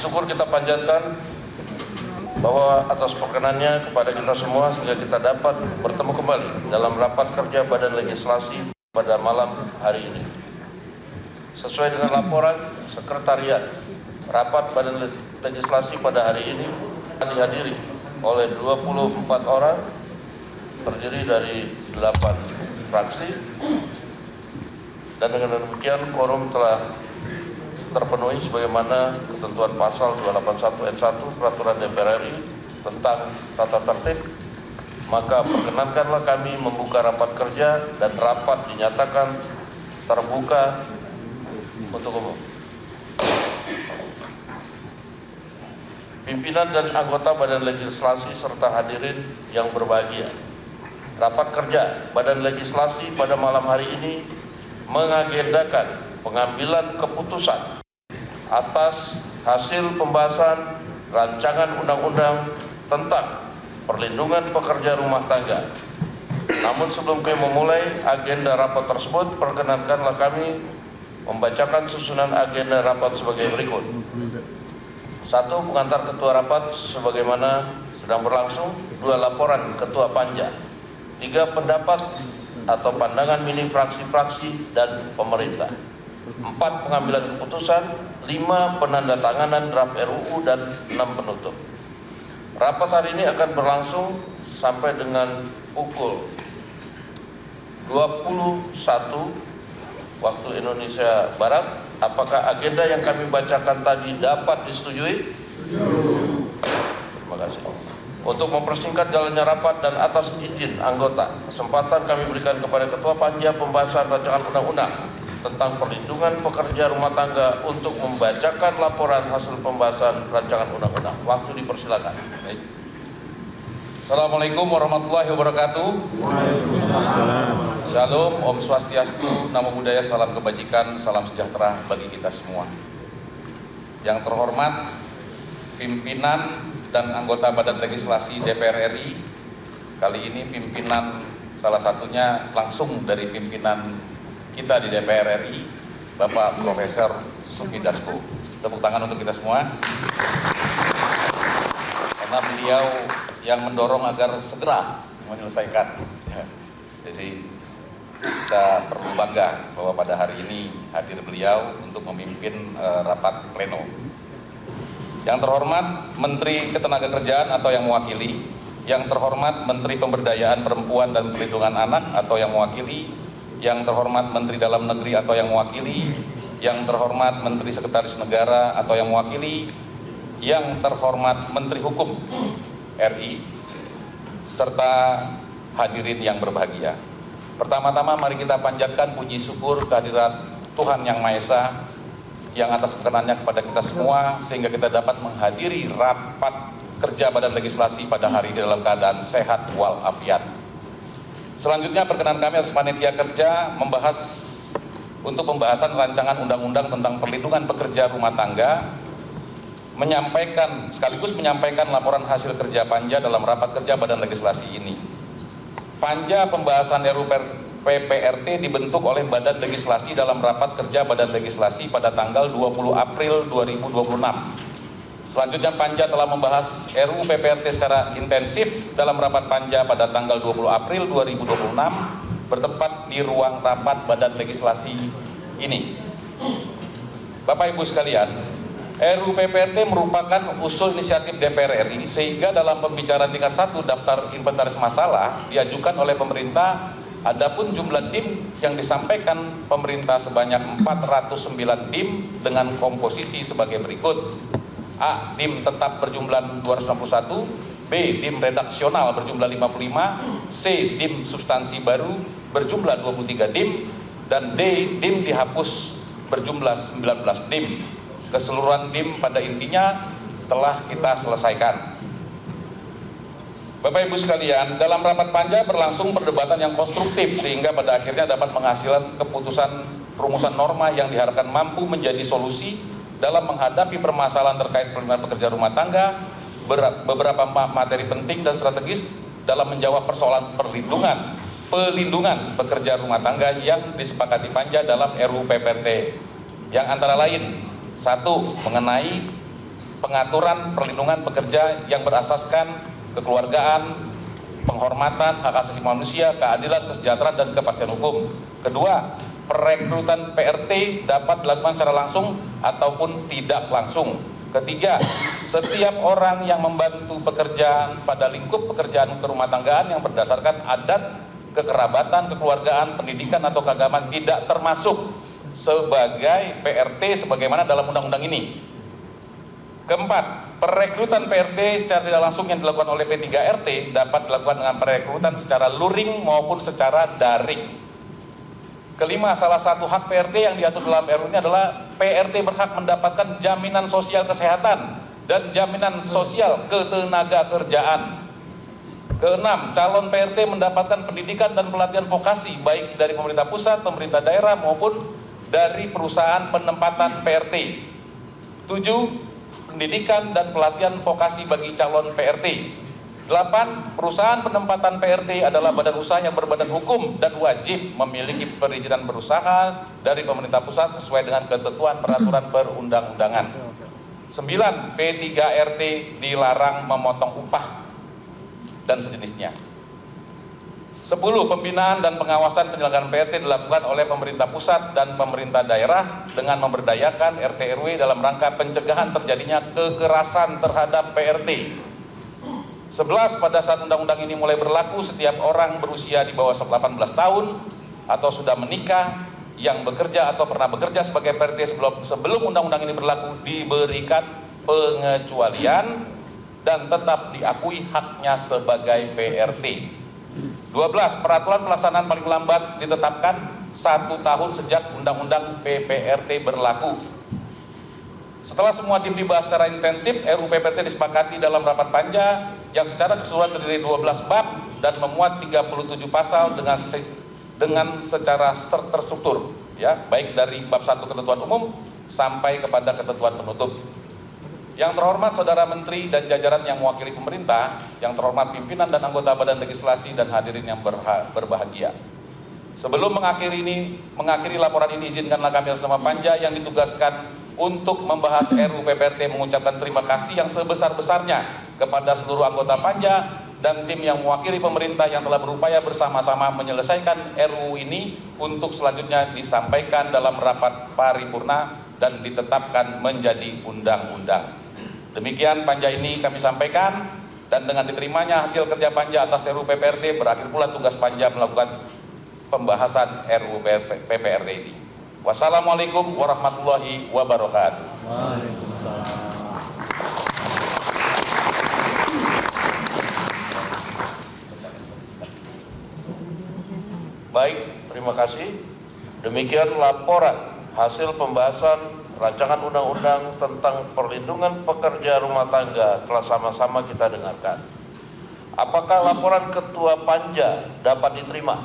syukur kita panjatkan bahwa atas perkenannya kepada kita semua sehingga kita dapat bertemu kembali dalam rapat kerja Badan Legislasi pada malam hari ini. Sesuai dengan laporan Sekretariat, rapat Badan Legislasi pada hari ini dihadiri oleh 24 orang, terdiri dari 8 fraksi, dan dengan demikian quorum telah terpenuhi sebagaimana ketentuan pasal 281 ayat 1 Peraturan DPR RI tentang tata tertib. Maka perkenankanlah kami membuka rapat kerja dan rapat dinyatakan terbuka untuk umum. Pimpinan dan anggota Badan Legislasi serta hadirin yang berbahagia, rapat kerja Badan Legislasi pada malam hari ini mengagendakan pengambilan keputusan atas hasil pembahasan rancangan undang-undang tentang perlindungan pekerja rumah tangga. Namun sebelum kami memulai agenda rapat tersebut, perkenankanlah kami membacakan susunan agenda rapat sebagai berikut. 1. Pengantar ketua rapat sebagaimana sedang berlangsung. 2. Laporan ketua panja. 3. Pendapat atau pandangan mini fraksi-fraksi dan pemerintah. 4. Pengambilan keputusan. 5. Penandatanganan draft RUU dan 6. Penutup. Rapat hari ini akan berlangsung sampai dengan pukul 21 waktu Indonesia Barat. Apakah agenda yang kami bacakan tadi dapat disetujui? Terima kasih. Untuk mempersingkat jalannya rapat dan atas izin anggota, kesempatan kami berikan kepada Ketua Panja pembahasan rancangan undang-undang tentang perlindungan pekerja rumah tangga untuk membacakan laporan hasil pembahasan rancangan undang-undang. Waktu dipersilakan. Baik. Assalamualaikum warahmatullahi wabarakatuh. Shalom, Om Swastiastu, Namo Buddhaya, salam kebajikan, salam sejahtera bagi kita semua. Yang terhormat pimpinan dan anggota Badan Legislasi DPR RI, kali ini pimpinan salah satunya langsung dari pimpinan kita di DPR RI, Bapak Profesor Sukmi Dasko. Tepuk tangan untuk kita semua. Karena beliau yang mendorong agar segera menyelesaikan. Jadi kita perlu bangga bahwa pada hari ini hadir beliau untuk memimpin rapat pleno. Yang terhormat Menteri Ketenagakerjaan atau yang mewakili, yang terhormat Menteri Pemberdayaan Perempuan dan Perlindungan Anak atau yang mewakili, yang terhormat Menteri Dalam Negeri atau yang mewakili, yang terhormat Menteri Sekretaris Negara atau yang mewakili, yang terhormat Menteri Hukum RI, serta hadirin yang berbahagia. Pertama-tama mari kita panjatkan puji syukur kehadirat Tuhan Yang Maha Esa yang atas perkenannya kepada kita semua sehingga kita dapat menghadiri rapat kerja Badan Legislasi pada hari ini dalam keadaan sehat walafiat. Selanjutnya perkenan kami atas panitia kerja membahas untuk pembahasan rancangan undang-undang tentang perlindungan pekerja rumah tangga, sekaligus menyampaikan laporan hasil kerja panja dalam rapat kerja Badan Legislasi ini. Panja pembahasan RUU PPRT dibentuk oleh Badan Legislasi dalam rapat kerja Badan Legislasi pada tanggal 20 April 2026. Selanjutnya panja telah membahas RUU PPRT secara intensif dalam rapat panja pada tanggal 20 April 2026 bertempat di ruang rapat Badan Legislasi ini. Bapak Ibu sekalian, RUU PPRT merupakan usul inisiatif DPR RI sehingga dalam pembicaraan tingkat 1 daftar inventaris masalah diajukan oleh pemerintah. Adapun jumlah DIM yang disampaikan pemerintah sebanyak 409 DIM dengan komposisi sebagai berikut. A. DIM tetap berjumlah 261, B. DIM redaksional berjumlah 55, C. DIM substansi baru berjumlah 23 DIM, dan D. DIM dihapus berjumlah 19 DIM. Keseluruhan DIM pada intinya telah kita selesaikan. Bapak Ibu sekalian, dalam rapat panja berlangsung perdebatan yang konstruktif sehingga pada akhirnya dapat menghasilkan keputusan rumusan norma yang diharapkan mampu menjadi solusi dalam menghadapi permasalahan terkait perlindungan pekerja rumah tangga, beberapa materi penting dan strategis dalam menjawab persoalan pelindungan pekerja rumah tangga yang disepakati panja dalam RUU PPRT, yang antara lain: 1. Mengenai pengaturan perlindungan pekerja yang berasaskan kekeluargaan, penghormatan, hak asasi manusia, keadilan, kesejahteraan, dan kepastian hukum. Kedua, perekrutan PRT dapat dilakukan secara langsung ataupun tidak langsung. Ketiga, setiap orang yang membantu pekerjaan pada lingkup pekerjaan kerumah tanggaan yang berdasarkan adat, kekerabatan, kekeluargaan, pendidikan, atau keagamaan tidak termasuk sebagai PRT sebagaimana dalam undang-undang ini. Keempat, perekrutan PRT secara tidak langsung yang dilakukan oleh P3RT dapat dilakukan dengan perekrutan secara luring maupun secara daring. Kelima, salah satu hak PRT yang diatur dalam RUU ini adalah PRT berhak mendapatkan jaminan sosial kesehatan dan jaminan sosial ketenaga kerjaan. Keenam, calon PRT mendapatkan pendidikan dan pelatihan vokasi baik dari pemerintah pusat, pemerintah daerah maupun dari perusahaan penempatan PRT. 7. Pendidikan dan pelatihan vokasi bagi calon PRT. 8. Perusahaan penempatan PRT adalah badan usaha yang berbadan hukum dan wajib memiliki perizinan berusaha dari pemerintah pusat sesuai dengan ketentuan peraturan perundang-undangan. 9. P3RT dilarang memotong upah dan sejenisnya. 10. Pembinaan dan pengawasan penyelenggaraan PRT dilakukan oleh pemerintah pusat dan pemerintah daerah dengan memberdayakan RT RW dalam rangka pencegahan terjadinya kekerasan terhadap PRT. 11. Pada saat undang-undang ini mulai berlaku, setiap orang berusia di bawah 18 tahun atau sudah menikah yang bekerja atau pernah bekerja sebagai PRT sebelum undang-undang ini berlaku diberikan pengecualian dan tetap diakui haknya sebagai PRT. 12. Peraturan pelaksanaan paling lambat ditetapkan 1 tahun sejak Undang-Undang PPRT berlaku. Setelah semua tim dibahas secara intensif, RUU PPRT disepakati dalam rapat panja yang secara keseluruhan terdiri 12 bab dan memuat 37 pasal dengan secara terstruktur, ya, baik dari bab 1 ketentuan umum sampai kepada ketentuan penutup. Yang terhormat Saudara Menteri dan jajaran yang mewakili pemerintah, yang terhormat pimpinan dan anggota Badan Legislasi dan hadirin yang berbahagia. Sebelum mengakhiri laporan ini, izinkanlah kami atas nama Panja yang ditugaskan untuk membahas RUU PPRT mengucapkan terima kasih yang sebesar-besarnya kepada seluruh anggota Panja dan tim yang mewakili pemerintah yang telah berupaya bersama-sama menyelesaikan RUU ini untuk selanjutnya disampaikan dalam rapat paripurna dan ditetapkan menjadi undang-undang. Demikian Panja ini kami sampaikan, dan dengan diterimanya hasil kerja Panja atas RUU PPRT berakhir pula tugas Panja melakukan pembahasan RUU PPRT ini. Wassalamualaikum warahmatullahi wabarakatuh. Waalaikumsalam. Baik, terima kasih. Demikian laporan hasil pembahasan rancangan undang-undang tentang perlindungan pekerja rumah tangga telah sama-sama kita dengarkan. Apakah laporan Ketua Panja dapat diterima?